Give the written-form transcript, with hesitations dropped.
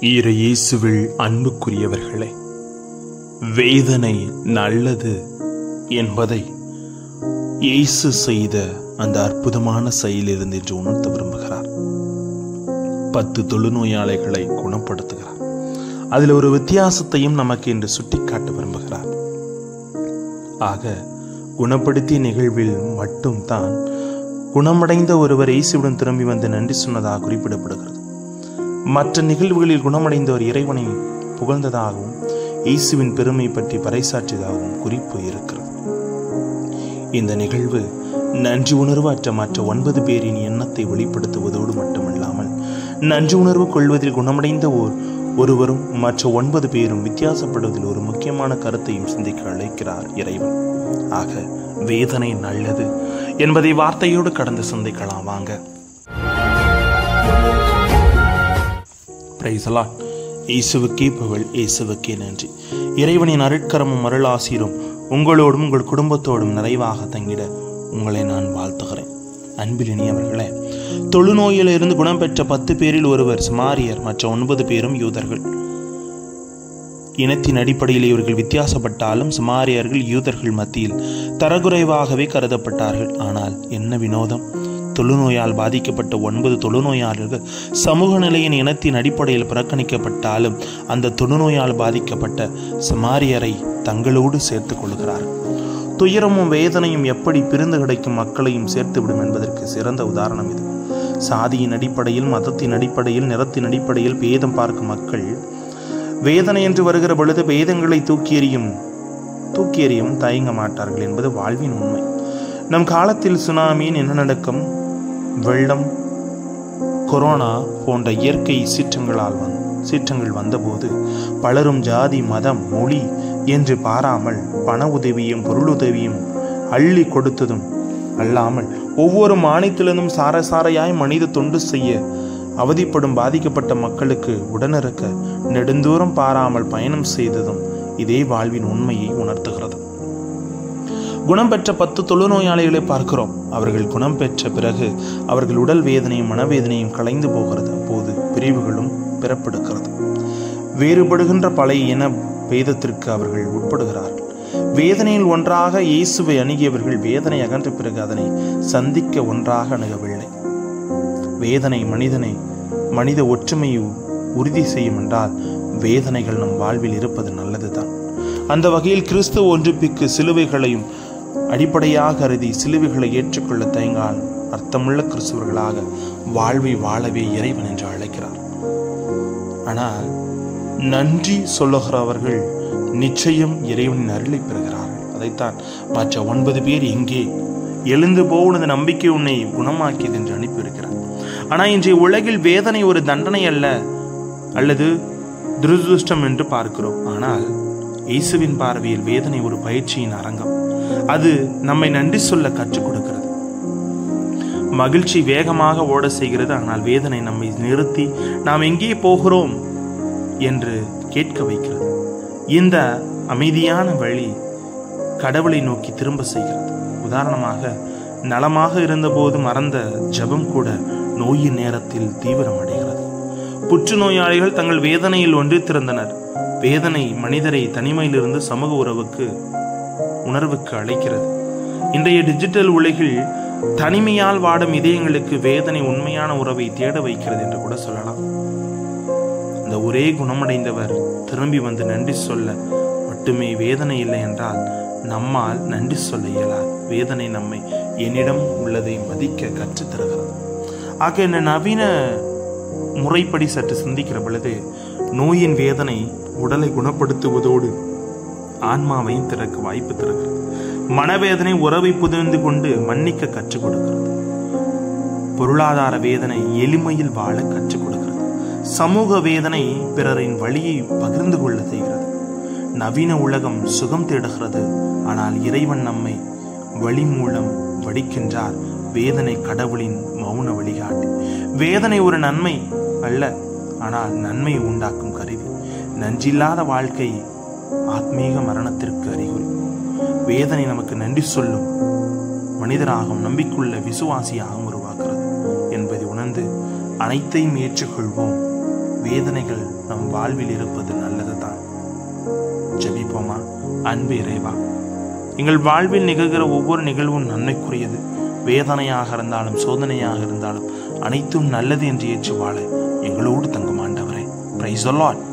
இயேசுவில் அன்புக்குரியவர்களே, வேதனை நல்லது என்பதை இயேசு செய்த அந்த அற்புதமான செயலிலிருந்து இன்று உணர்த்த விரும்புகிறார். 10 தொழுநோயாளிகளை குணப்படுத்துகிறார். அதில் ஒரு வித்தியாசத்தையும் நமக்கு இன்று சுட்டிக்காட்ட விரும்புகிறார். ஆக குணப்படுத்திய நிகழ்வில் மட்டும்தான் குணமடைந்த ஒருவர் இயேசுவுடன் திரும்பி வந்து நன்றி சொன்னதாக குறிப்பிடப்படுகிறது. மற்ற நிகழ்வுகளில் குணமடைந்தவர் இறைவனை புகழ்ந்ததாகவும் இயேசுவின் பெருமை பற்றி பறைசாற்றியதாகவும் குறிப்பு இருக்கிறது. இந்த நிகழ்வு நன்றி உணர்வு அற்ற மற்ற 9 பேரின் எண்ணத்தை வெளிப்படுத்துவதோடு மட்டுமல்லாமல் நன்றி உணர்வு கொள்வதில் குணமடைந்த ஒருவரும் மற்ற 9 பேரும் வித்தியாசப்படுவதில் ஒரு முக்கியமான கருத்தையும் சிந்திக்க அழைக்கிறார் இறைவன். ஆக வேதனை நல்லது என்பதை வார்த்தையோடு கடந்து சிந்திக்கலாம். வாங்க. இயேசுவுக்கே புகழ், இயேசுவுக்கே நன்றி. இறைவனின் அருட்கரமும் அருளாசிரும் உங்களோடும் உங்கள் குடும்பத்தோடும் நிறைவாக தங்கிட உங்களை நான் வாழ்த்துகிறேன். அன்பிலினியவர்களே, தொழுநோயிலிருந்து குணம் பெற்ற 10 பேரில் ஒருவர் சமாரியர், மற்ற 9 பேரும் யூதர்கள். இனத்தின் அடிப்படையில் இவர்கள் வித்தியாசப்பட்டாலும் சமாரியர்கள் யூதர்கள் மத்தியில் தரக்குறைவாகவே கருதப்பட்டார்கள். ஆனால் என்ன வினோதம்! தொழுநோயால் பாதிக்கப்பட்ட 9 தொழுநோயாளர்கள் சமூக நிலையின் இனத்தின் அடிப்படையில் புறக்கணிக்கப்பட்டாலும் அந்த தொழுநோயால் பாதிக்கப்பட்ட சமாரியரை தங்களோடு சேர்த்துக் கொள்கிறார்கள். துயரமும் வேதனையும் எப்படி பிரிந்து கிடைக்கும் மக்களையும் சேர்த்துவிடும் என்பதற்கு சிறந்த உதாரணம் இது. சாதியின் அடிப்படையில், மதத்தின் அடிப்படையில், நிறத்தின் அடிப்படையில் பேதம் பார்க்கும் மக்கள் வேதனை என்று வருகிற பொழுது வேதங்களை தூக்கி எறியும் தயங்க மாட்டார்கள் என்பது வாழ்வின் உண்மை. நம் காலத்தில் சுனாமி, நிலநடுக்கம், வெள்ளம், கொரோனா போன்ற இயற்கை சீற்றங்கள் வந்தபோது பலரும் ஜாதி, மதம், மொழி என்று பாராமல் பண உதவியும் பொருளுதவியும் அள்ளி கொடுத்ததும் அல்லாமல் ஒவ்வொரு மாநிலத்திலும் சாரையாய் மனித தொண்டு செய்ய அவதிப்படும் பாதிக்கப்பட்ட மக்களுக்கு உடனிருக்க நெடுந்தூரம் பாராமல் பயணம் செய்ததும் இதே வாழ்வின் உண்மையை உணர்த்துகிறது. குணம் பெற்ற 10 தொழுநோயாளிகளை பார்க்கிறோம். அவர்கள் குணம் பெற்ற பிறகு அவர்கள் உடல் வேதனையும் மனவேதனையும் கலைந்து போகிறது. அப்போது பிரிவுகளும் பிறப்பெடுக்கிறது. வேறுபடுகின்ற பழைய இன பேதத்திற்கு அவர்கள் உட்படுகிறார்கள். வேதனையில் ஒன்றாக இயேசுவை அணுகியவர்கள் வேதனை அகன்ற பிறகு அதனை சந்திக்க ஒன்றாக அணுகவில்லை. வேதனை மனித ஒற்றுமையை உறுதி செய்யும் என்றால் வேதனைகள் நம் வாழ்வில் இருப்பது நல்லதுதான். அந்த வகையில் கிறிஸ்துவ ஒன்றிப்புக்கு சிலுவைகளையும் அடிப்படையாக கருதி சிலுவைகளை ஏற்றுக்கொள்ள தயங்கால் அர்த்தமுள்ள கிறிஸ்துவர்களாக வாழ்வை வாழவே இறைவன் என்று அழைக்கிறார். ஆனால் நன்றி சொல்லுகிறவர்கள் நிச்சயம் இறைவனின் அருளை பெறுகிறார்கள். அதைத்தான் மற்ற 9 பேர் எங்கே எழுந்து போனது நம்பிக்கை உன்னை குணமாக்கியது என்று அனுப்பியிருக்கிறார். ஆனால் இன்றைய உலகில் வேதனை ஒரு தண்டனை அல்லது துரதிருஷ்டம் என்று பார்க்கிறோம். ஆனால் இயேசுவின் பார்வையில் வேதனை ஒரு பயிற்சியின் அரங்கம். அது நம்மை நன்றி சொல்ல கற்றுக் கொடுக்கிறது. மகிழ்ச்சி வேகமாக ஓட செய்கிறது. ஆனால் வேதனை நம்மை நிறுத்தி நாம் எங்கே போகிறோம் என்று கேட்க வைக்கிறது. இந்த அமைதியான வழி கடவுளை நோக்கி திரும்ப செய்கிறது. உதாரணமாக, நலமாக இருந்தபோது மறந்த ஜெபம் கூட நோயின் நேரத்தில் தீவிரம் அடைகிறது. புற்றுநோயாளிகள் தங்கள் வேதனையில் ஒன்றித்திருந்தனர். வேதனை மனிதரை தனிமையிலிருந்து சமூக உணர்வுக்கு அழைக்கிறது. இன்றைய டிஜிட்டல் உலகில் தனிமையால் வாடும் இதயங்களுக்கு வேதனை உண்மையான உறவை தேட வைக்கிறது என்று கூட சொல்லலாம். இந்த ஒரே குணமடைந்தவர் திரும்பி வந்து நன்றி சொல்ல மட்டுமே வேதனை இல்லை என்றால் நம்மால் நன்றி சொல்ல இயலாது. வேதனை நம்மை என்னிடம் உள்ளதை மதிக்க கற்றுத்தருகிறது. ஆக இந்த நவீன முறைப்படி சற்று சிந்திக்கிற பொழுது நோயின் வேதனை உடலை குணப்படுத்துவதோடு ஆன்மாவையும் திறக்க வாய்ப்பு தருகிறது. மனவேதனை உறவை புதிர்ந்து கொண்டு மன்னிக்க கற்றுக் கொடுக்கிறது. பொருளாதார வேதனை எளிமையில் வாழ கற்றுக் கொடுக்கிறது. சமூக வேதனை பிறரின் வழியை பகிர்ந்து கொள்ள செய்கிறது. நவீன உலகம் சுகம் தேடுகிறது. ஆனால் இறைவன் நம்மை வழி மூலம் வடிக்கின்றார். வேதனை கடவுளின் மௌன வழிகாட்டி. வேதனை ஒரு நன்மை அல்ல, ஆனால் நன்மையை உண்டாக்கும் கருவி. நன்றில்லாத வாழ்க்கை ஆத்மீக மரணத்திற்கு அறிகுறி. வேதனை நமக்கு நன்றி சொல்லும் மனிதராகவும் நம்பிக்கையுள்ள விசுவாசியாகவும் உருவாக்குறது என்பதை உணர்ந்து அனைத்தையும் ஏற்றுக்கொள்வோம். வேதனைகள் நம் வாழ்வில் இருப்பது நல்லதுதான். ஜெபிப்போமா. அன்பு இறைவா, எங்கள் வாழ்வில் நிகழ்கிற ஒவ்வொரு நிகழ்வும் நன்மைக்குரியது. வேதனையாக இருந்தாலும் சோதனையாக இருந்தாலும் அனைத்தும் நல்லது என்று ஏற்று வாழ எங்களோடு தங்கும் ஆண்டவரே. Praise the Lord.